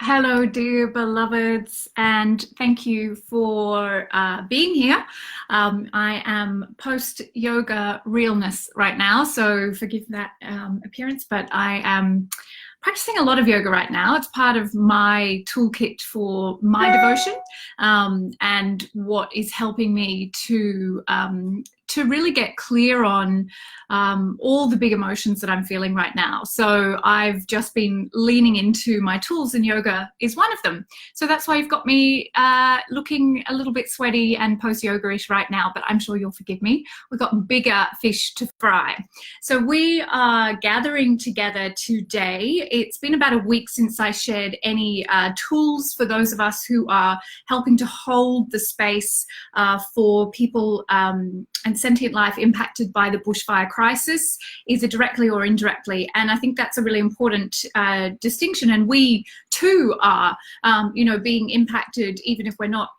Hello, dear beloveds, and thank you for being here. I am post yoga realness right now, so forgive that appearance, but I am practicing a lot of yoga right now. It's part of my toolkit for my devotion, and what is helping me to really get clear on all the big emotions that I'm feeling right now. So I've just been leaning into my tools, and yoga is one of them. So that's why you've got me looking a little bit sweaty and post-yoga-ish right now, but I'm sure you'll forgive me. We've got bigger fish to fry. So we are gathering together today. It's been about a week since I shared any tools for those of us who are helping to hold the space for people and sentient life impacted by the bushfire crisis, either directly or indirectly. And I think that's a really important distinction. And we too are, being impacted, even if we're not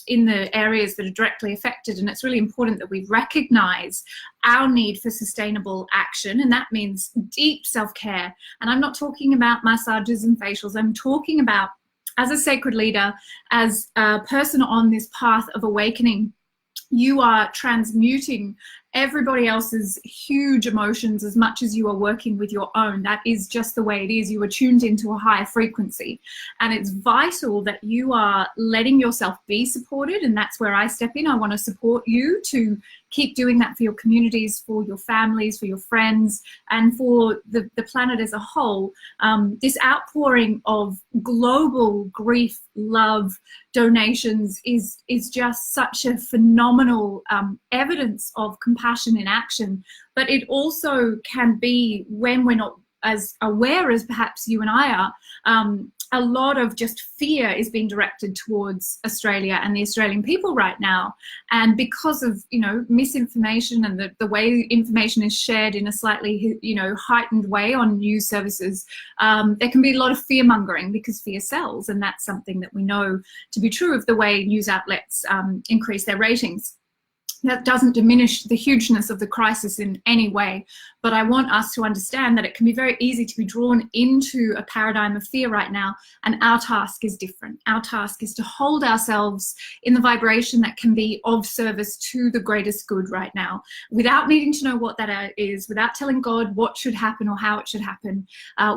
in the areas that are directly affected. And it's really important that we recognize our need for sustainable action. And that means deep self-care. And I'm not talking about massages and facials. I'm talking about, as a sacred leader, as a person on this path of awakening, you are transmuting everybody else's huge emotions as much as you are working with your own. That is just the way it is. You are tuned into a higher frequency. And it's vital that you are letting yourself be supported. And that's where I step in. I want to support you to keep doing that for your communities, for your families, for your friends, and for the planet as a whole. This outpouring of global grief, love, donations is just such a phenomenal evidence of compassion in action. But it also can be, when we're not as aware as perhaps you and I are, a lot of just fear is being directed towards Australia and the Australian people right now. And because of, misinformation and the way information is shared in a slightly, heightened way on news services, there can be a lot of fear mongering because fear sells. And that's something that we know to be true of the way news outlets increase their ratings. That doesn't diminish the hugeness of the crisis in any way, but I want us to understand that it can be very easy to be drawn into a paradigm of fear right now, and our task is different. Our task is to hold ourselves in the vibration that can be of service to the greatest good right now, without needing to know what that is, without telling God what should happen or how it should happen.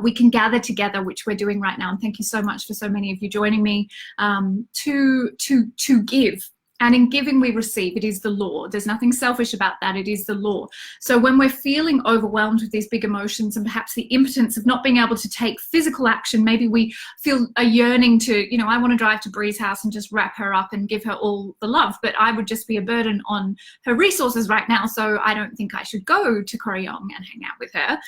We can gather together, which we're doing right now, and thank you so much for so many of you joining me, to give. And in giving, we receive. It is the law. There's nothing selfish about that. It is the law. So when we're feeling overwhelmed with these big emotions and perhaps the impotence of not being able to take physical action, maybe we feel a yearning to, I want to drive to Bree's house and just wrap her up and give her all the love, but I would just be a burden on her resources right now. So I don't think I should go to Koryong and hang out with her.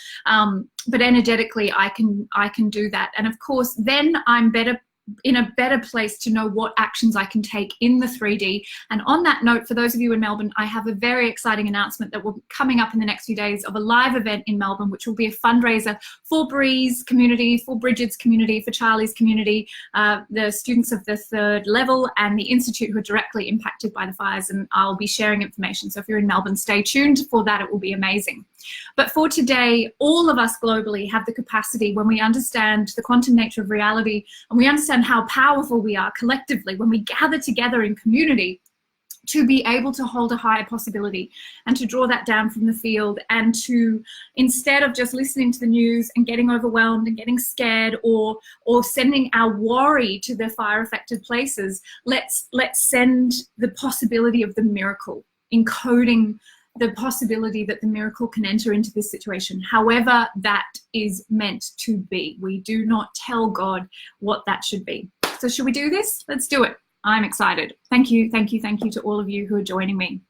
But energetically, I can do that. And of course, then I'm in a better place to know what actions I can take in the 3D. And on that note, for those of you in Melbourne, I have a very exciting announcement that will be coming up in the next few days of a live event in Melbourne, which will be a fundraiser for Bree's community, for Bridget's community, for Charlie's community, the students of the 3rd level and the Institute who are directly impacted by the fires. And I'll be sharing information. So if you're in Melbourne, stay tuned for that. It will be amazing. But for today, all of us globally have the capacity, when we understand the quantum nature of reality and we understand how powerful we are collectively when we gather together in community, to be able to hold a higher possibility and to draw that down from the field, and to, instead of just listening to the news and getting overwhelmed and getting scared or sending our worry to the fire affected places, let's send the possibility of the miracle, encoding the possibility that the miracle can enter into this situation, however that is meant to be. We do not tell God what that should be. So should we do this? Let's do it. I'm excited. Thank you to all of you who are joining me.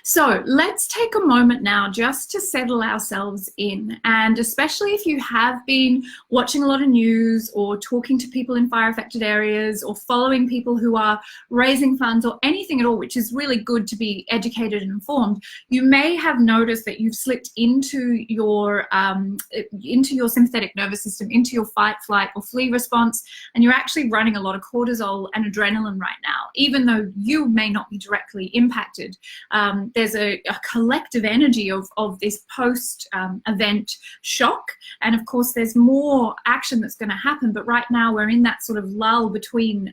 So let's take a moment now just to settle ourselves in, and especially if you have been watching a lot of news or talking to people in fire affected areas or following people who are raising funds or anything at all, which is really good to be educated and informed, you may have noticed that you've slipped into your sympathetic nervous system, into your fight, flight or flee response, and you're actually running a lot of cortisol and adrenaline right now, even though you may not be directly impacted. there's a collective energy of this post-event shock. And of course, there's more action that's going to happen. But right now, we're in that sort of lull between,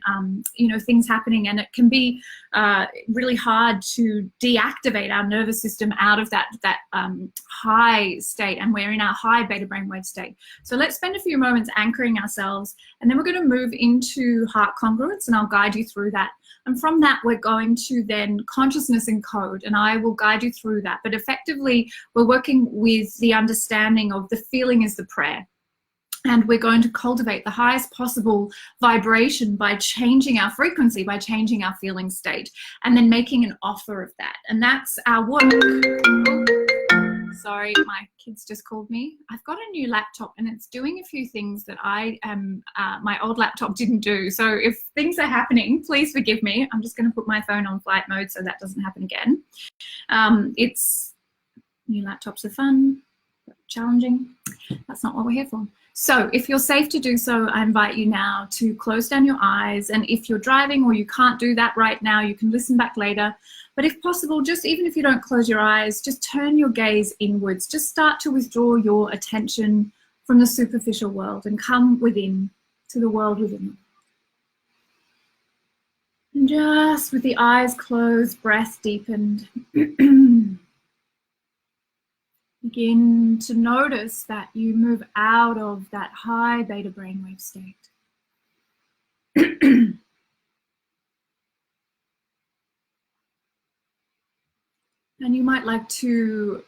things happening. And it can be really hard to deactivate our nervous system out of that high state. And we're in our high beta brainwave state. So let's spend a few moments anchoring ourselves. And then we're going to move into heart congruence. And I'll guide you through that. And from that, we're going to then consciousness encode, and I will guide you through that. But effectively, we're working with the understanding of the feeling is the prayer. And we're going to cultivate the highest possible vibration by changing our frequency, by changing our feeling state, and then making an offer of that. And that's our work. Sorry, my kids just called me. I've got a new laptop and it's doing a few things that my old laptop didn't do. So if things are happening, please forgive me. I'm just going to put my phone on flight mode so that doesn't happen again. New laptops are fun, but challenging. That's not what we're here for. So if you're safe to do so, I invite you now to close down your eyes. And if you're driving or you can't do that right now, you can listen back later. But if possible, just even if you don't close your eyes, just turn your gaze inwards. Just start to withdraw your attention from the superficial world and come within to the world within. And just with the eyes closed, breath deepened, begin to notice that you move out of that high beta brainwave state. And you might like to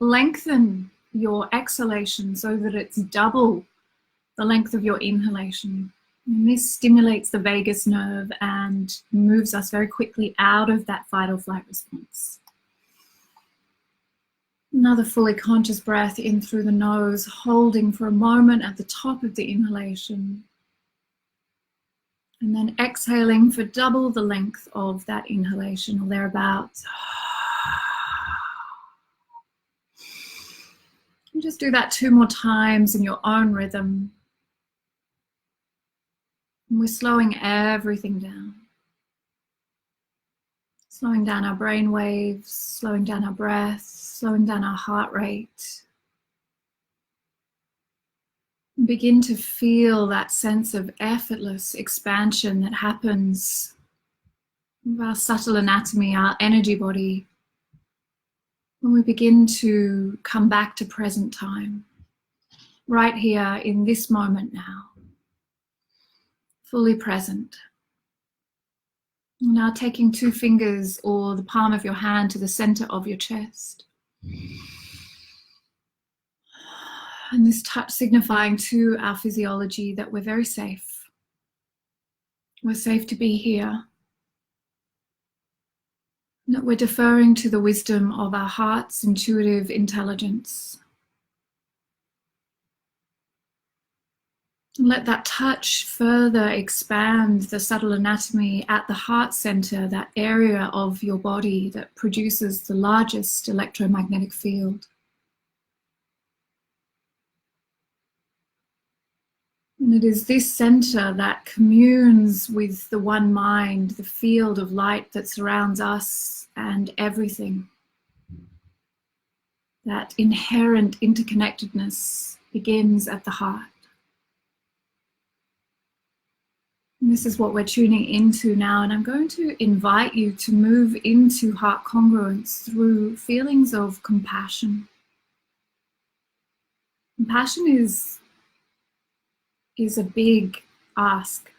lengthen your exhalation so that it's double the length of your inhalation. And this stimulates the vagus nerve and moves us very quickly out of that fight or flight response. Another fully conscious breath in through the nose, holding for a moment at the top of the inhalation. And then exhaling for double the length of that inhalation or thereabouts. And just do that 2 more times in your own rhythm. And we're slowing everything down. Slowing down our brain waves, slowing down our breath, slowing down our heart rate. And begin to feel that sense of effortless expansion that happens with our subtle anatomy, our energy body, when we begin to come back to present time, right here in this moment now, fully present. Now taking 2 fingers or the palm of your hand to the center of your chest. And this touch signifying to our physiology that we're very safe. We're safe to be here. That we're deferring to the wisdom of our heart's intuitive intelligence. And let that touch further expand the subtle anatomy at the heart center, that area of your body that produces the largest electromagnetic field. And it is this center that communes with the one mind, the field of light that surrounds us and everything. That inherent interconnectedness begins at the heart. And this is what we're tuning into now, and I'm going to invite you to move into heart congruence through feelings of compassion. Compassion is a big ask.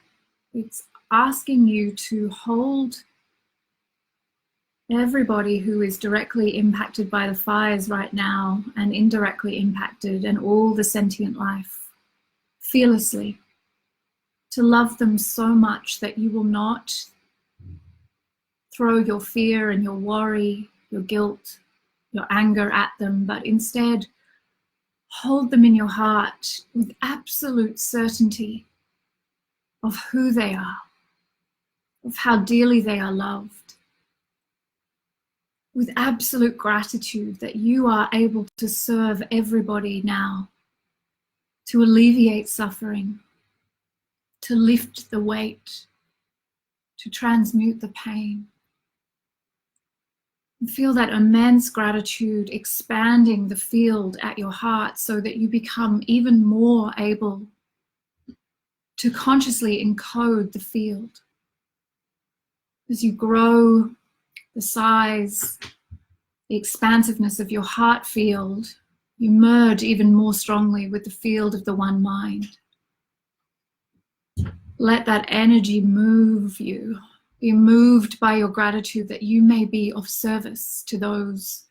It's asking you to hold everybody who is directly impacted by the fires right now and indirectly impacted, and all the sentient life, fearlessly. To love them so much that you will not throw your fear and your worry, your guilt, your anger at them, but instead hold them in your heart with absolute certainty of who they are, of how dearly they are loved, with absolute gratitude that you are able to serve everybody now, to alleviate suffering, to lift the weight, to transmute the pain. And feel that immense gratitude expanding the field at your heart so that you become even more able to consciously encode the field. As you grow the size, the expansiveness of your heart field, you merge even more strongly with the field of the one mind. Let that energy move you. Be moved by your gratitude that you may be of service to those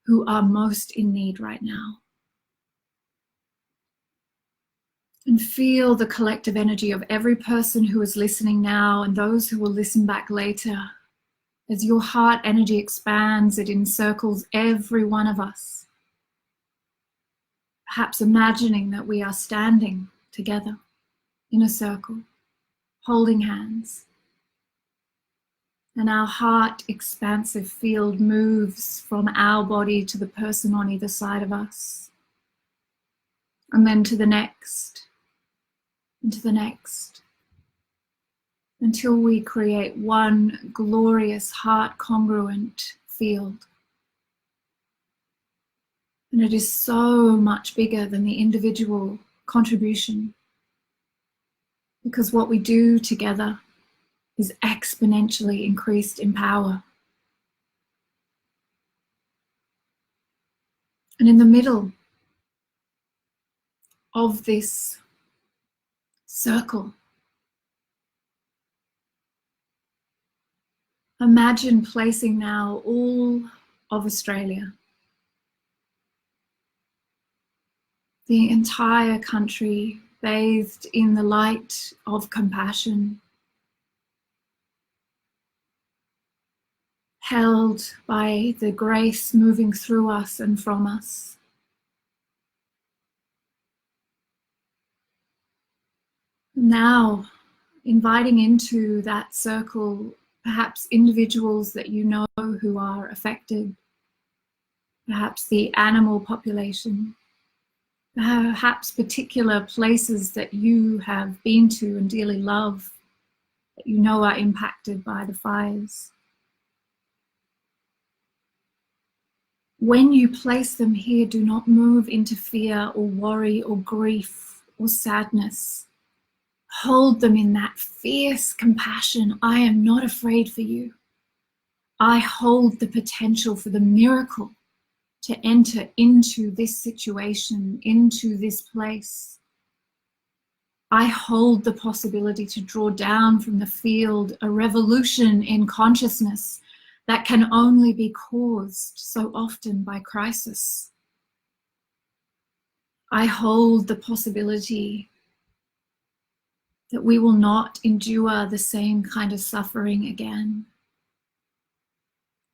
who are most in need right now. And feel the collective energy of every person who is listening now and those who will listen back later. As your heart energy expands, it encircles every one of us. Perhaps imagining that we are standing together in a circle, holding hands. And our heart expansive field moves from our body to the person on either side of us. And then to the next, and to the next. Until we create one glorious heart congruent field. And it is so much bigger than the individual contribution. Because what we do together is exponentially increased in power. And in the middle of this circle, imagine placing now all of Australia, the entire country bathed in the light of compassion, held by the grace moving through us and from us. Now, inviting into that circle perhaps individuals that you know who are affected, perhaps the animal population, perhaps particular places that you have been to and dearly love, that you know are impacted by the fires. When you place them here, do not move into fear or worry or grief or sadness. Hold them in that fierce compassion. I am not afraid for you. I hold the potential for the miracle to enter into this situation, into this place. I hold the possibility to draw down from the field a revolution in consciousness that can only be caused so often by crisis. I hold the possibility that we will not endure the same kind of suffering again.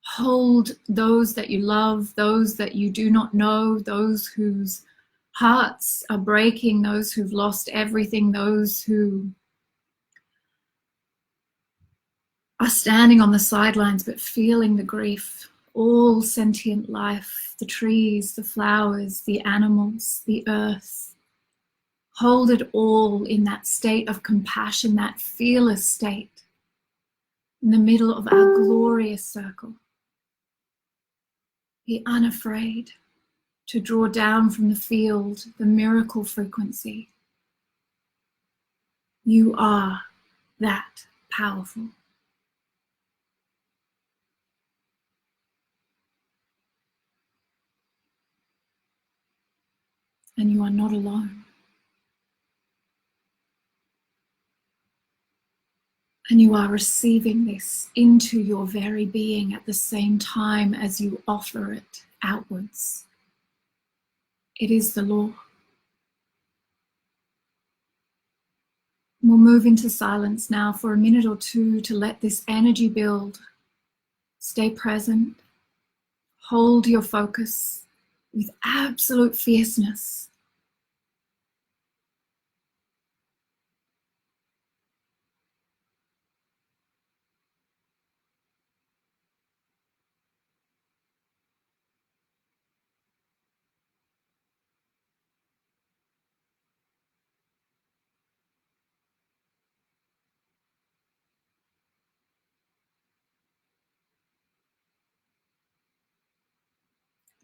Hold those that you love, those that you do not know, those whose hearts are breaking, those who've lost everything, those who are standing on the sidelines but feeling the grief. All sentient life, the trees, the flowers, the animals, the earth. Hold it all in that state of compassion, that fearless state, in the middle of our glorious circle. Be unafraid to draw down from the field the miracle frequency. You are that powerful. And you are not alone. And you are receiving this into your very being at the same time as you offer it outwards. It is the law. We'll move into silence now for a minute or two to let this energy build. Stay present. Hold your focus with absolute fierceness.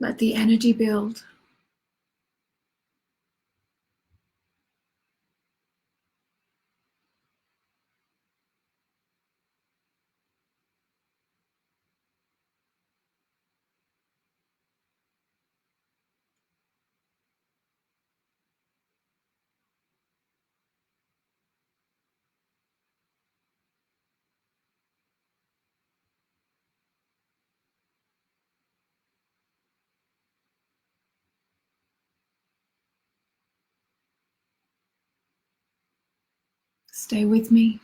Let the energy build. Stay with me.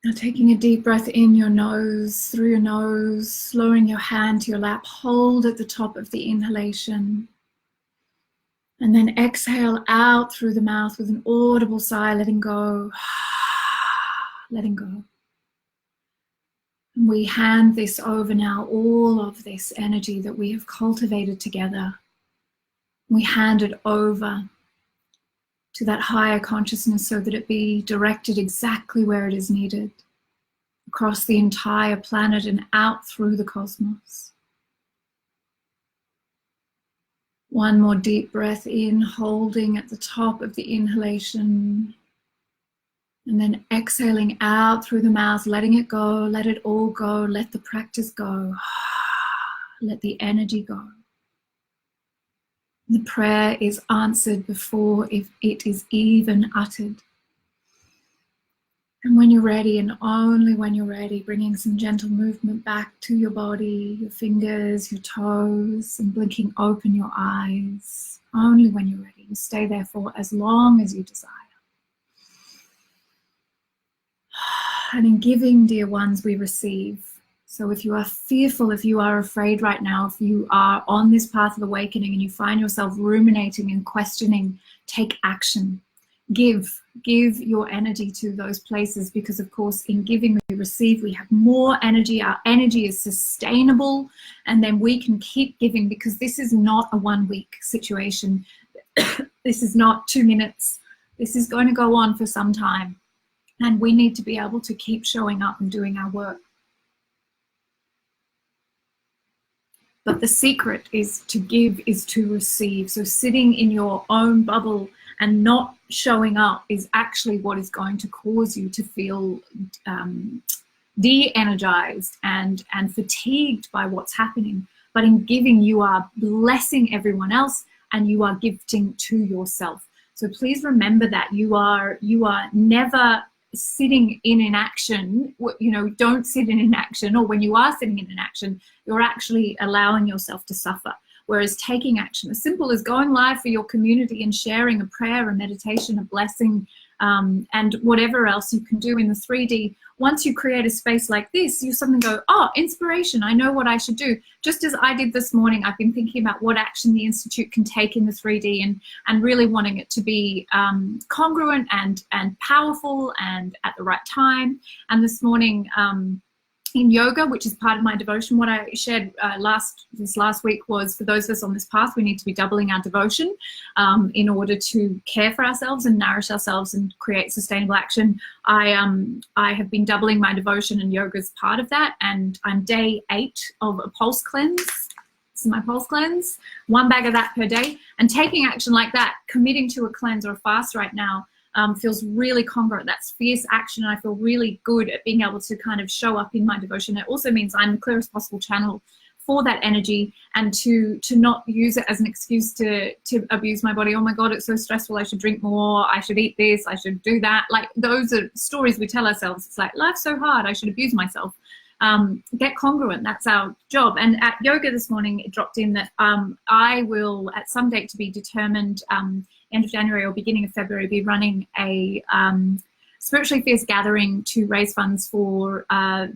Now taking a deep breath in your nose, through your nose, lowering your hand to your lap, hold at the top of the inhalation. And then exhale out through the mouth with an audible sigh, letting go, letting go. And we hand this over now, all of this energy that we have cultivated together. We hand it over to that higher consciousness so that it be directed exactly where it is needed, across the entire planet and out through the cosmos. One more deep breath in, holding at the top of the inhalation, and then exhaling out through the mouth, letting it go, let it all go, let the practice go, let the energy go. The prayer is answered before it is even uttered. And when you're ready, and only when you're ready, bringing some gentle movement back to your body, your fingers, your toes, and blinking open your eyes. Only when you're ready. You stay there for as long as you desire. And in giving, dear ones, we receive. So if you are fearful, if you are afraid right now, if you are on this path of awakening and you find yourself ruminating and questioning, take action. Give your energy to those places, because of course in giving we receive, we have more energy, our energy is sustainable, and then we can keep giving, because this is not a 1 week situation. This is not 2 minutes. This is going to go on for some time, and we need to be able to keep showing up and doing our work. But the secret is to give is to receive. So sitting in your own bubble and not showing up is actually what is going to cause you to feel de-energized and fatigued by what's happening. But in giving, you are blessing everyone else and you are gifting to yourself. So please remember that you are never sitting in inaction. You know, don't sit in inaction, or when you are sitting in inaction, you're actually allowing yourself to suffer. Whereas taking action, as simple as going live for your community and sharing a prayer, a meditation, a blessing, and whatever else you can do in the 3D, once you create a space like this, you suddenly go, oh, inspiration, I know what I should do. Just as I did this morning, I've been thinking about what action the Institute can take in the 3D and really wanting it to be congruent and powerful and at the right time. And this morning, in yoga, which is part of my devotion, what I shared this last week was, for those of us on this path, we need to be doubling our devotion in order to care for ourselves and nourish ourselves and create sustainable action. I have been doubling my devotion, and yoga is part of that. And I'm day 8 of a pulse cleanse. This is my pulse cleanse, 1 bag of that per day. And taking action like that, committing to a cleanse or a fast right now, feels really congruent. That's fierce action, and I feel really good at being able to kind of show up in my devotion. It also means I'm the clearest possible channel for that energy, and to not use it as an excuse to abuse my body. Oh my God, it's so stressful, I should drink more, I should eat this, I should do that. Like, those are stories we tell ourselves. It's like, life's so hard, I should abuse myself. Get congruent, that's our job. And at yoga this morning, it dropped in that I will, at some date to be determined, end of January or beginning of February, be running a spiritually fierce gathering to raise funds for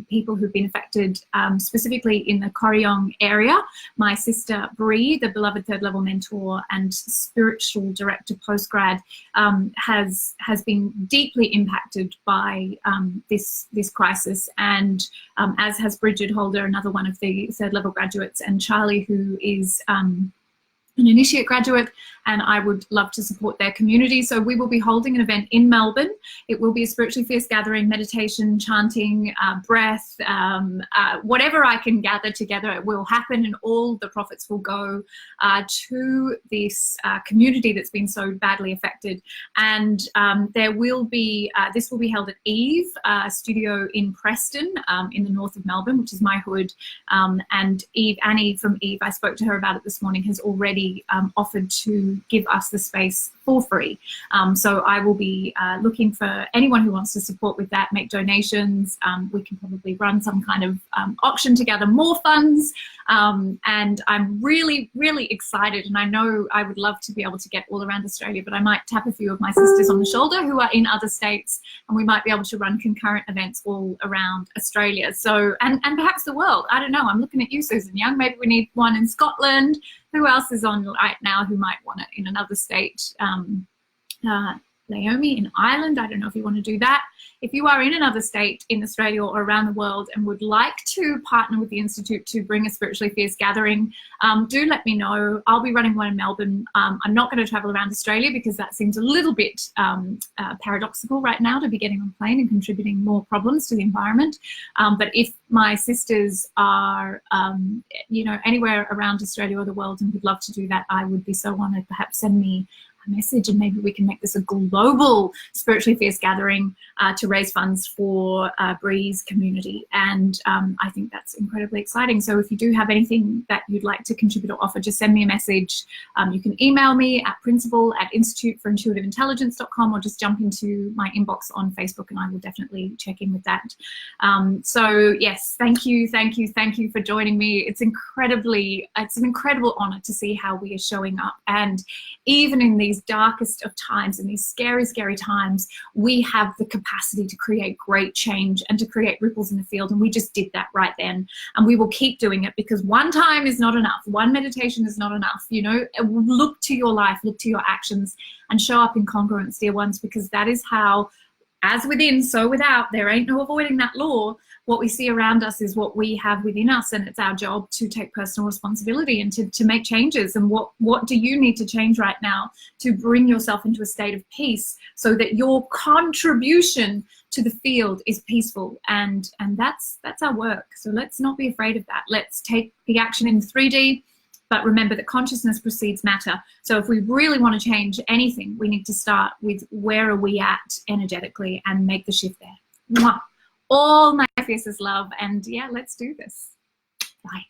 people who've been affected, specifically in the Corryong area. My sister Bree, the beloved third level mentor and spiritual director postgrad, has been deeply impacted by this crisis, and as has Bridget Holder, another one of the third level graduates, and Charlie, who is an initiate graduate, and I would love to support their community. So we will be holding an event in Melbourne. It will be a spiritually fierce gathering, meditation, chanting, breath, whatever I can gather together, it will happen, and all the profits will go to this community that's been so badly affected. And there will be, this will be held at Eve, a studio in Preston, in the north of Melbourne, which is my hood. And Annie from Eve, I spoke to her about it this morning, has already offered to give us the space for free. So I will be looking for anyone who wants to support with that, make donations. We can probably run some kind of auction to gather more funds. And I'm really, really excited. And I know I would love to be able to get all around Australia, but I might tap a few of my sisters on the shoulder who are in other states, and we might be able to run concurrent events all around Australia. So, and perhaps the world. I don't know. I'm looking at you, Susan Young. Maybe we need one in Scotland. Who else is on right now who might want it in another state? Naomi in Ireland. I don't know if you want to do that. If you are in another state in Australia or around the world and would like to partner with the Institute to bring a spiritually fierce gathering, do let me know. I'll be running one in Melbourne. I'm not going to travel around Australia because that seems a little bit paradoxical right now, to be getting on a plane and contributing more problems to the environment. But if my sisters are, you know, anywhere around Australia or the world and would love to do that, I would be so honoured. Perhaps send me a message and maybe we can make this a global spiritually fierce gathering to raise funds for Bree's community. And I think that's incredibly exciting. So if you do have anything that you'd like to contribute or offer, just send me a message. You can email me at principal@instituteforintuitiveintelligence.com, or just jump into my inbox on Facebook and I will definitely check in with that. So yes, thank you for joining me. It's an incredible honor to see how we are showing up. And even in these darkest of times, in these scary, scary times, we have the capacity to create great change and to create ripples in the field. And we just did that right then. And we will keep doing it, because one time is not enough. One meditation is not enough. You know, look to your life, look to your actions, and show up in congruence, dear ones, because that is how, as within, so without. There ain't no avoiding that law. What we see around us is what we have within us, and it's our job to take personal responsibility and to make changes. And what do you need to change right now to bring yourself into a state of peace so that your contribution to the field is peaceful? And that's our work. So let's not be afraid of that. Let's take the action in 3D. But remember that consciousness precedes matter. So if we really want to change anything, we need to start with where are we at energetically and make the shift there. Mwah. All my fiercest love. And yeah, let's do this. Bye.